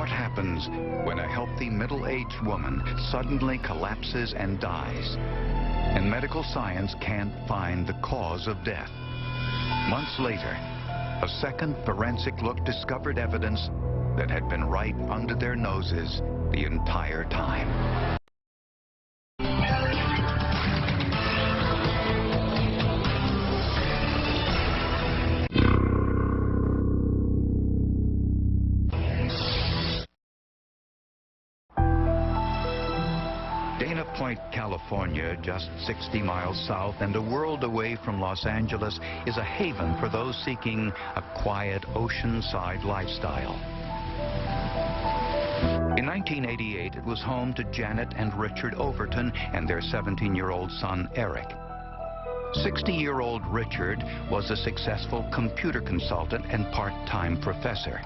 What happens when a healthy middle-aged woman suddenly collapses and dies, and medical science can't find the cause of death? Months later, a second forensic look discovered evidence that had been right under their noses the entire time. Dana Point, California, just 60 miles south and a world away from Los Angeles, is a haven for those seeking a quiet oceanside lifestyle. In 1988, it was home to Janet and Richard Overton and their 17-year-old son, Eric. 60-year-old Richard was a successful computer consultant and part-time professor.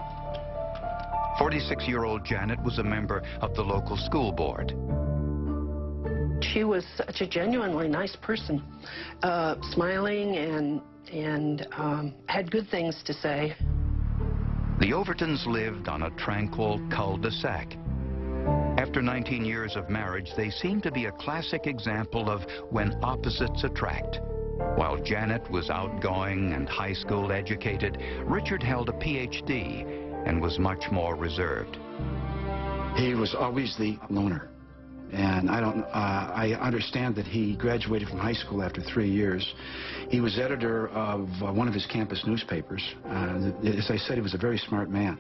46-year-old Janet was a member of the local school board. She was such a genuinely nice person, smiling and had good things to say. The Overtons lived on a tranquil cul-de-sac. After 19 years of marriage, they seemed to be a classic example of when opposites attract. While Janet was outgoing and high school educated, Richard held a PhD and was much more reserved. He was always the loner. And I understand that he graduated from high school after 3 years. He was editor of one of his campus newspapers. As I said, he was a very smart man.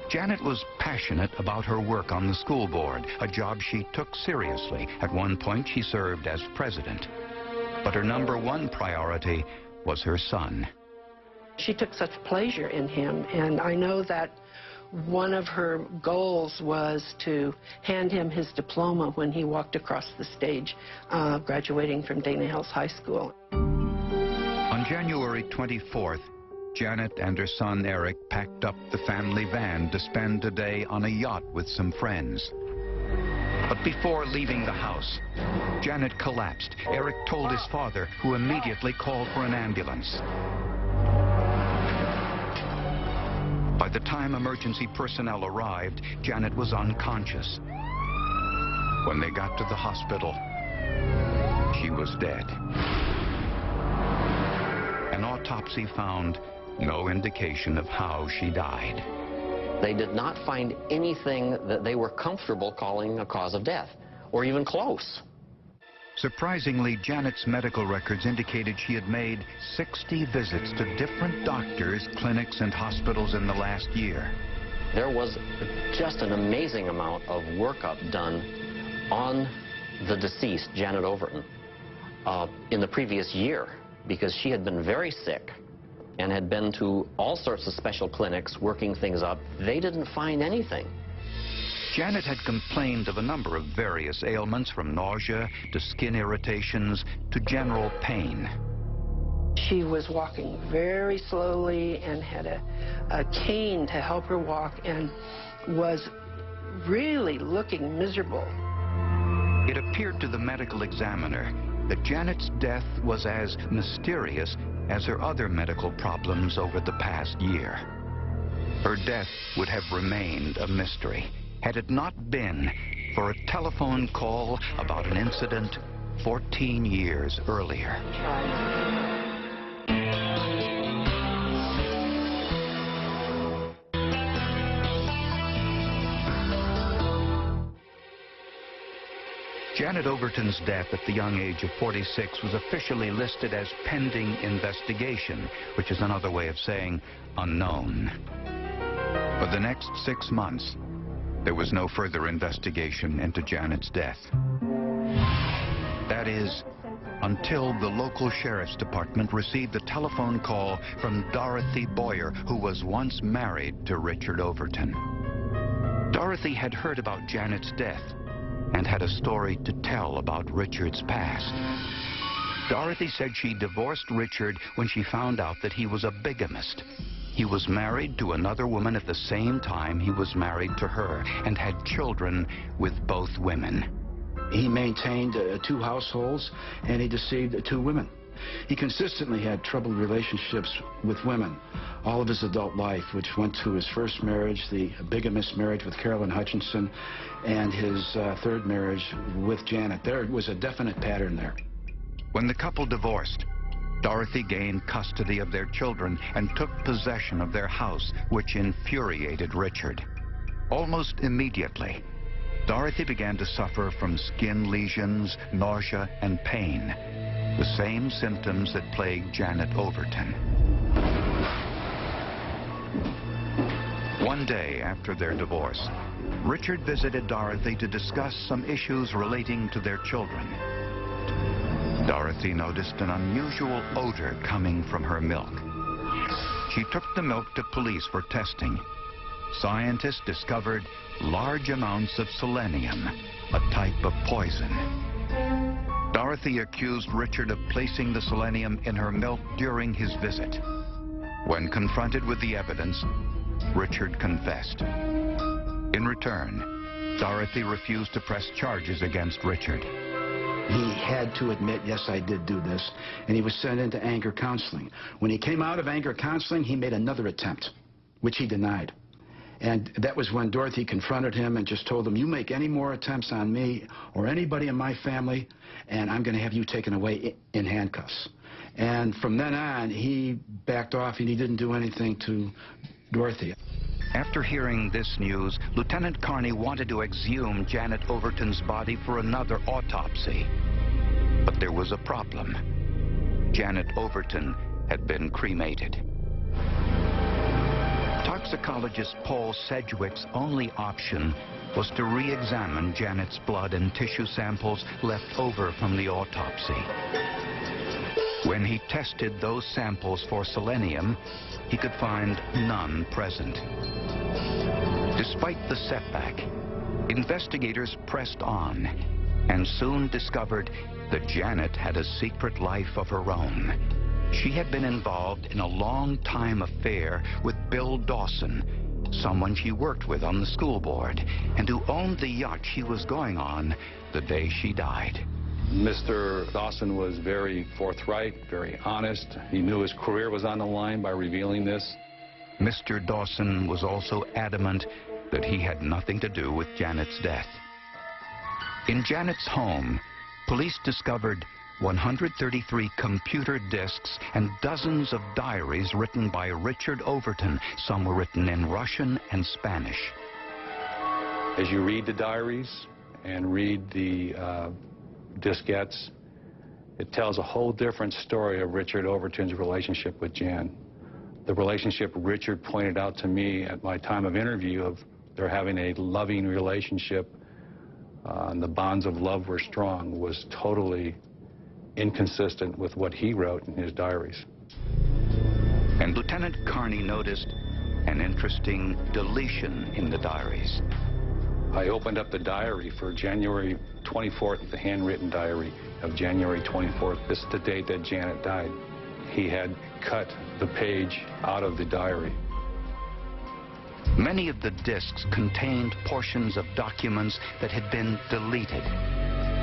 Janet was passionate about her work on the school board, a job she took seriously. At one point, she served as president. But her #1 priority was her son. She took such pleasure in him, and I know that one of her goals was to hand him his diploma when he walked across the stage, graduating from Dana Hills High School. On January 24th, Janet and her son Eric packed up the family van to spend a day on a yacht with some friends. But before leaving the house, Janet collapsed. Eric told his father, who immediately called for an ambulance. By the time emergency personnel arrived, Janet was unconscious. When they got to the hospital, she was dead. An autopsy found no indication of how she died. They did not find anything that they were comfortable calling a cause of death, or even close. Surprisingly, Janet's medical records indicated she had made 60 visits to different doctors, clinics, and hospitals in the last year. There was just an amazing amount of workup done on the deceased, Janet Overton, in the previous year, because she had been very sick and had been to all sorts of special clinics working things up. They didn't find anything. Janet had complained of a number of various ailments, from nausea to skin irritations to general pain. She was walking very slowly and had a cane to help her walk and was really looking miserable. It appeared to the medical examiner that Janet's death was as mysterious as her other medical problems over the past year. Her death would have remained a mystery had it not been for a telephone call about an incident 14 years earlier. Janet Overton's death at the young age of 46 was officially listed as pending investigation, which is another way of saying unknown. For the next 6 months, there was no further investigation into Janet's death. That is, until the local sheriff's department received a telephone call from Dorothy Boyer, who was once married to Richard Overton. Dorothy had heard about Janet's death and had a story to tell about Richard's past. Dorothy said she divorced Richard when she found out that he was a bigamist. He was married to another woman at the same time he was married to her and had children with both women. He maintained 2 households, and he deceived 2 women. He consistently had troubled relationships with women all of his adult life, which went to his first marriage, the bigamous marriage with Carolyn Hutchinson, and his third marriage with Janet. There was a definite pattern there. When the couple divorced, Dorothy gained custody of their children and took possession of their house, which infuriated Richard. Almost immediately, Dorothy began to suffer from skin lesions, nausea, and pain, the same symptoms that plagued Janet Overton. One day after their divorce, Richard visited Dorothy to discuss some issues relating to their children. Dorothy noticed an unusual odor coming from her milk. She took the milk to police for testing. Scientists discovered large amounts of selenium, a type of poison. Dorothy accused Richard of placing the selenium in her milk during his visit. When confronted with the evidence, Richard confessed. In return, Dorothy refused to press charges against Richard. He had to admit, yes, I did do this, and he was sent into anger counseling. When he came out of anger counseling, he made another attempt, which he denied. And that was when Dorothy confronted him and just told him, you make any more attempts on me or anybody in my family, and I'm going to have you taken away in handcuffs. And from then on, he backed off and he didn't do anything to Dorothy. After hearing this news, Lieutenant Carney wanted to exhume Janet Overton's body for another autopsy. But there was a problem. Janet Overton had been cremated. Toxicologist Paul Sedgwick's only option was to re-examine Janet's blood and tissue samples left over from the autopsy. When he tested those samples for selenium, he could find none present. Despite the setback, investigators pressed on and soon discovered that Janet had a secret life of her own. She had been involved in a long-time affair with Bill Dawson, someone she worked with on the school board, and who owned the yacht she was going on the day she died. Mr. Dawson was very forthright, very honest. He knew his career was on the line by revealing this. Mr. Dawson was also adamant that he had nothing to do with Janet's death. In Janet's home, police discovered 133 computer disks and dozens of diaries written by Richard Overton. Some were written in Russian and Spanish. As you read the diaries and read the diskettes, it tells a whole different story of Richard Overton's relationship with Jan. The relationship Richard pointed out to me at my time of interview of their having a loving relationship, and the bonds of love were strong, was totally inconsistent with what he wrote in his diaries. And Lieutenant Carney noticed an interesting deletion in the diaries. I opened up the diary for January 24th, the handwritten diary of January 24th. This is the date that Janet died. He had cut the page out of the diary. Many of the disks contained portions of documents that had been deleted.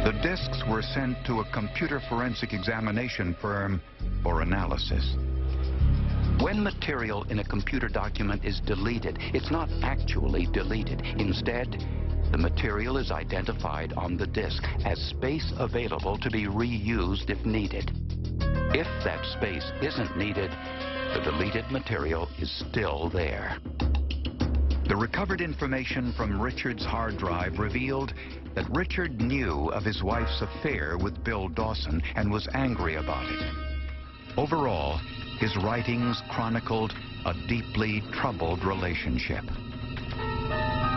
The disks were sent to a computer forensic examination firm for analysis. When material in a computer document is deleted, it's not actually deleted. Instead, the material is identified on the disk as space available to be reused if needed. If that space isn't needed, the deleted material is still there. The recovered information from Richard's hard drive revealed that Richard knew of his wife's affair with Bill Dawson and was angry about it. Overall, his writings chronicled a deeply troubled relationship.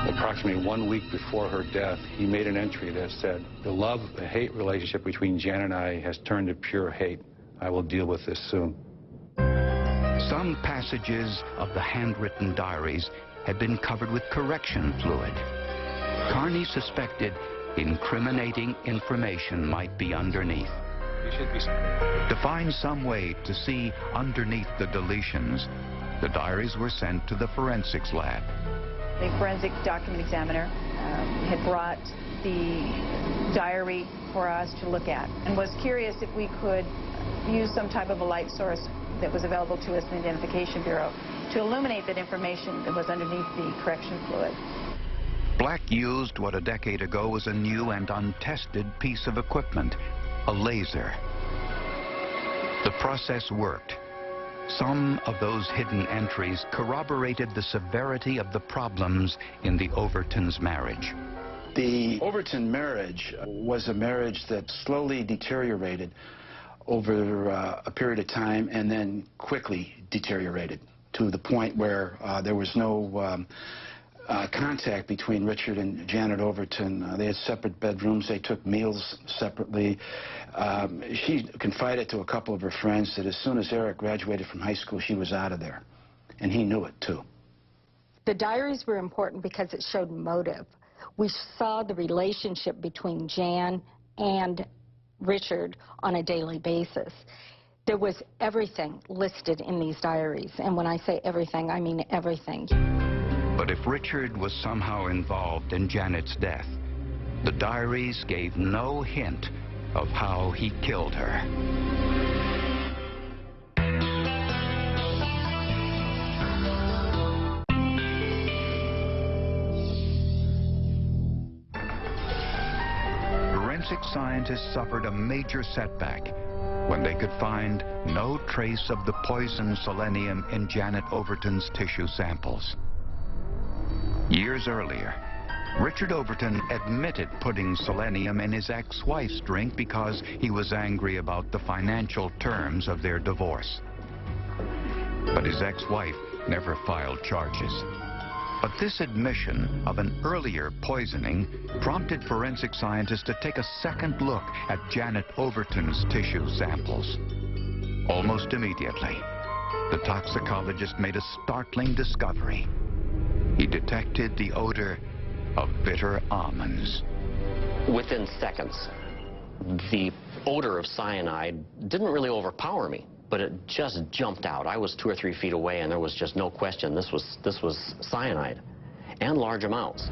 Approximately 1 week before her death, he made an entry that said, "The love-hate relationship between Jan and I has turned to pure hate. I will deal with this soon." Some passages of the handwritten diaries had been covered with correction fluid. Carney suspected incriminating information might be underneath. To find some way to see underneath the deletions, the diaries were sent to the forensics lab. The forensic document examiner had brought the diary for us to look at and was curious if we could used some type of a light source that was available to us in the Identification Bureau to illuminate that information that was underneath the correction fluid. Black used what a decade ago was a new and untested piece of equipment, a laser. The process worked. Some of those hidden entries corroborated the severity of the problems in the Overtons' marriage. The Overton marriage was a marriage that slowly deteriorated over a period of time and then quickly deteriorated to the point where there was no contact between Richard and Janet Overton. They had separate bedrooms. They took meals separately. She confided to a couple of her friends that as soon as Eric graduated from high school, she was out of there. And he knew it, too. The diaries were important because it showed motive. We saw the relationship between Jan and Richard on a daily basis. There was everything listed in these diaries. And when I say everything, I mean everything. But if Richard was somehow involved in Janet's death, the diaries gave no hint of how he killed her. Forensic scientists suffered a major setback when they could find no trace of the poison selenium in Janet Overton's tissue samples. Years earlier, Richard Overton admitted putting selenium in his ex-wife's drink because he was angry about the financial terms of their divorce. But his ex-wife never filed charges. But this admission of an earlier poisoning prompted forensic scientists to take a second look at Janet Overton's tissue samples. Almost immediately, the toxicologist made a startling discovery. He detected the odor of bitter almonds. Within seconds, the odor of cyanide didn't really overpower me, but it just jumped out. I was 2 or 3 feet away, and there was just no question this was cyanide, and large amounts.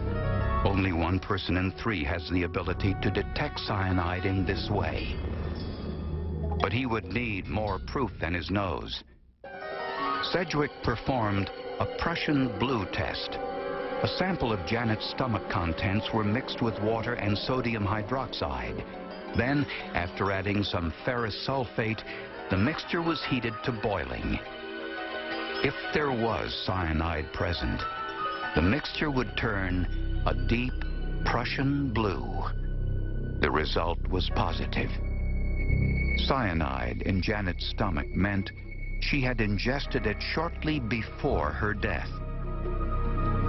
Only 1 person in 3 has the ability to detect cyanide in this way. But he would need more proof than his nose. Sedgwick performed a Prussian blue test. A sample of Janet's stomach contents were mixed with water and sodium hydroxide. Then, after adding some ferrous sulfate, the mixture was heated to boiling. If there was cyanide present, the mixture would turn a deep Prussian blue. The result was positive. Cyanide in Janet's stomach meant she had ingested it shortly before her death.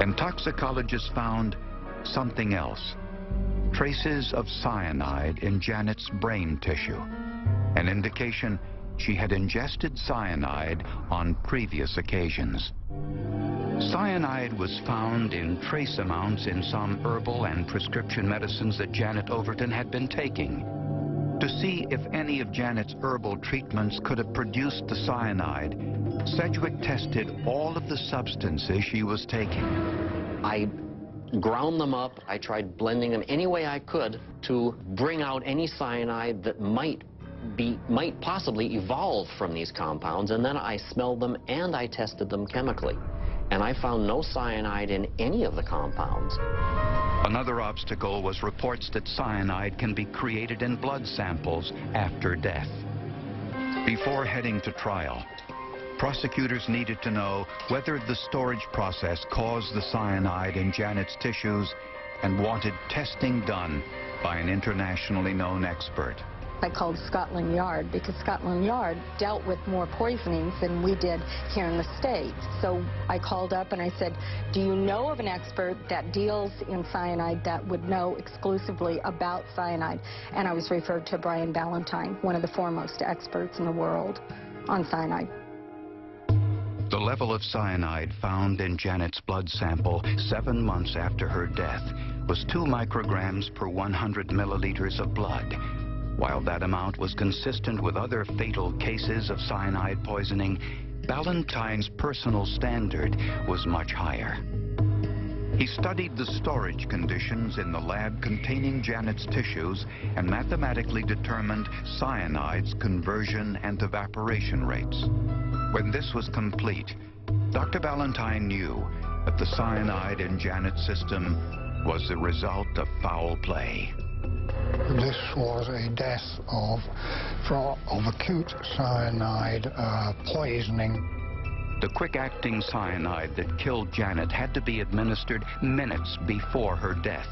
And toxicologists found something else. Traces of cyanide in Janet's brain tissue. An indication she had ingested cyanide on previous occasions. Cyanide was found in trace amounts in some herbal and prescription medicines that Janet Overton had been taking. To see if any of Janet's herbal treatments could have produced the cyanide, Sedgwick tested all of the substances she was taking. I ground them up. I tried blending them any way I could to bring out any cyanide that might possibly evolve from these compounds, and then I smelled them and I tested them chemically. And I found no cyanide in any of the compounds. Another obstacle was reports that cyanide can be created in blood samples after death. Before heading to trial, prosecutors needed to know whether the storage process caused the cyanide in Janet's tissues and wanted testing done by an internationally known expert. I called Scotland Yard because Scotland Yard dealt with more poisonings than we did here in the States. So I called up and I said, do you know of an expert that deals in cyanide that would know exclusively about cyanide? And I was referred to Brian Valentine, one of the foremost experts in the world on cyanide. The level of cyanide found in Janet's blood sample 7 months after her death was 2 micrograms per 100 milliliters of blood. While that amount was consistent with other fatal cases of cyanide poisoning, Ballantyne's personal standard was much higher. He studied the storage conditions in the lab containing Janet's tissues and mathematically determined cyanide's conversion and evaporation rates. When this was complete, Dr. Valentine knew that the cyanide in Janet's system was the result of foul play. This was a death of acute cyanide poisoning. The quick-acting cyanide that killed Janet had to be administered minutes before her death.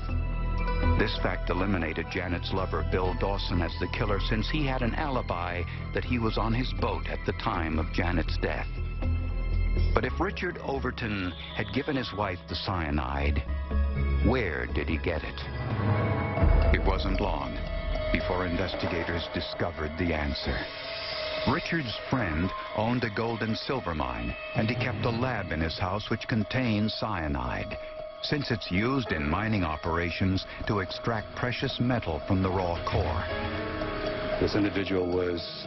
This fact eliminated Janet's lover, Bill Dawson, as the killer, since he had an alibi that he was on his boat at the time of Janet's death. But if Richard Overton had given his wife the cyanide, where did he get it? It wasn't long before investigators discovered the answer. Richard's friend owned a gold and silver mine, and he kept a lab in his house which contained cyanide, since it's used in mining operations to extract precious metal from the raw core. This individual was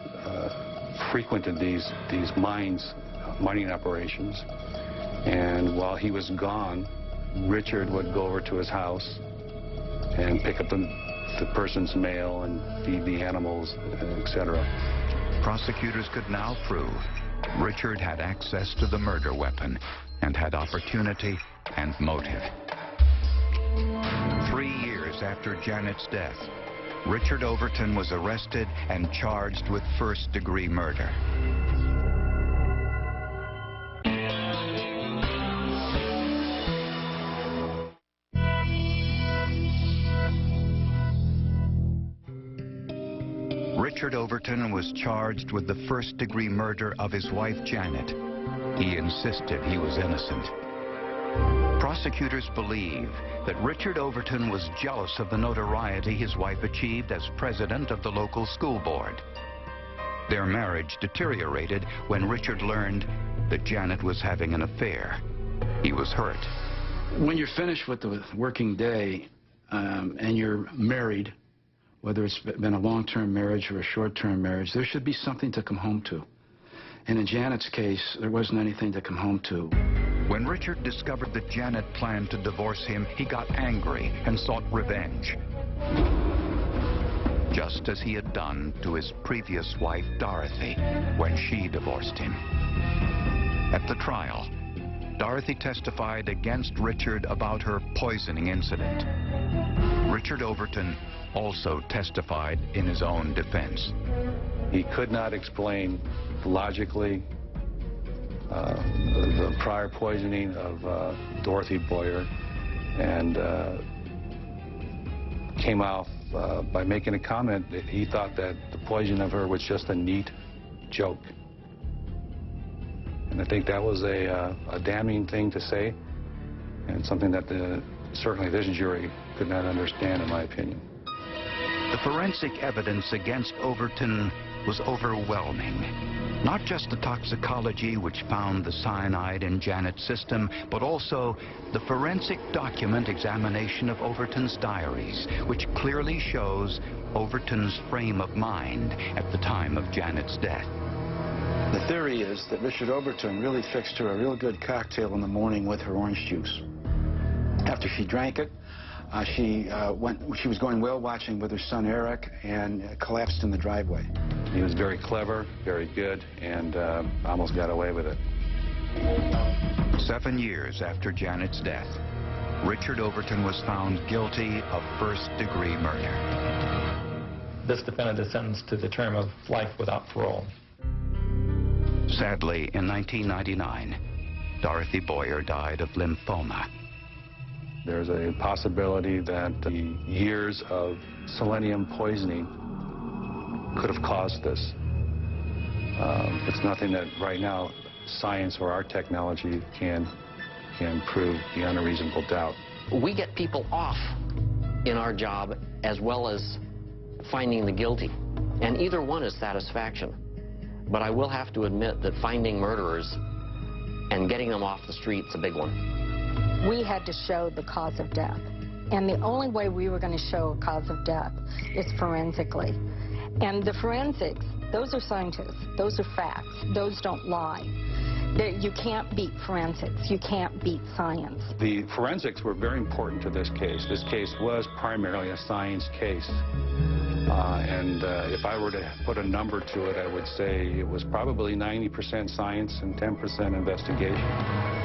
frequented these mining operations, and while he was gone, Richard would go over to his house and pick up the person's mail and feed the animals, etc. Prosecutors could now prove Richard had access to the murder weapon and had opportunity and motive. 3 years after Janet's death, Richard Overton was arrested and charged with first-degree murder. Richard Overton was charged with the first-degree murder of his wife, Janet. He insisted he was innocent. Prosecutors believe that Richard Overton was jealous of the notoriety his wife achieved as president of the local school board. Their marriage deteriorated when Richard learned that Janet was having an affair. He was hurt. When you're finished with the working day and you're married, whether it's been a long-term marriage or a short-term marriage, there should be something to come home to. And in Janet's case, there wasn't anything to come home to. When Richard discovered that Janet planned to divorce him, he got angry and sought revenge, just as he had done to his previous wife, Dorothy, when she divorced him. At the trial, Dorothy testified against Richard about her poisoning incident. Richard Overton also testified in his own defense. He could not explain logically the prior poisoning of Dorothy Boyer, and came out by making a comment that he thought that the poisoning of her was just a neat joke. And I think that was a damning thing to say, and something that certainly this jury could not understand, in my opinion. The forensic evidence against Overton was overwhelming. Not just the toxicology which found the cyanide in Janet's system, but also the forensic document examination of Overton's diaries, which clearly shows Overton's frame of mind at the time of Janet's death. The theory is that Richard Overton really fixed her a real good cocktail in the morning with her orange juice. After she drank it, she was going whale watching with her son Eric and collapsed in the driveway. He was very clever, very good, and almost got away with it. 7 years after Janet's death, Richard Overton was found guilty of first-degree murder. This defendant is sentenced to the term of life without parole. Sadly, in 1999, Dorothy Boyer died of lymphoma. There's a possibility that the years of selenium poisoning could have caused this. It's nothing that right now science or our technology can prove beyond a reasonable doubt. We get people off in our job as well as finding the guilty, and either one is satisfaction. But I will have to admit that finding murderers and getting them off the street's a big one. We had to show the cause of death. And the only way we were going to show a cause of death is forensically. And the forensics, those are scientists. Those are facts. Those don't lie. You can't beat forensics. You can't beat science. The forensics were very important to this case. This case was primarily a science case. If I were to put a number to it, I would say it was probably 90% science and 10% investigation.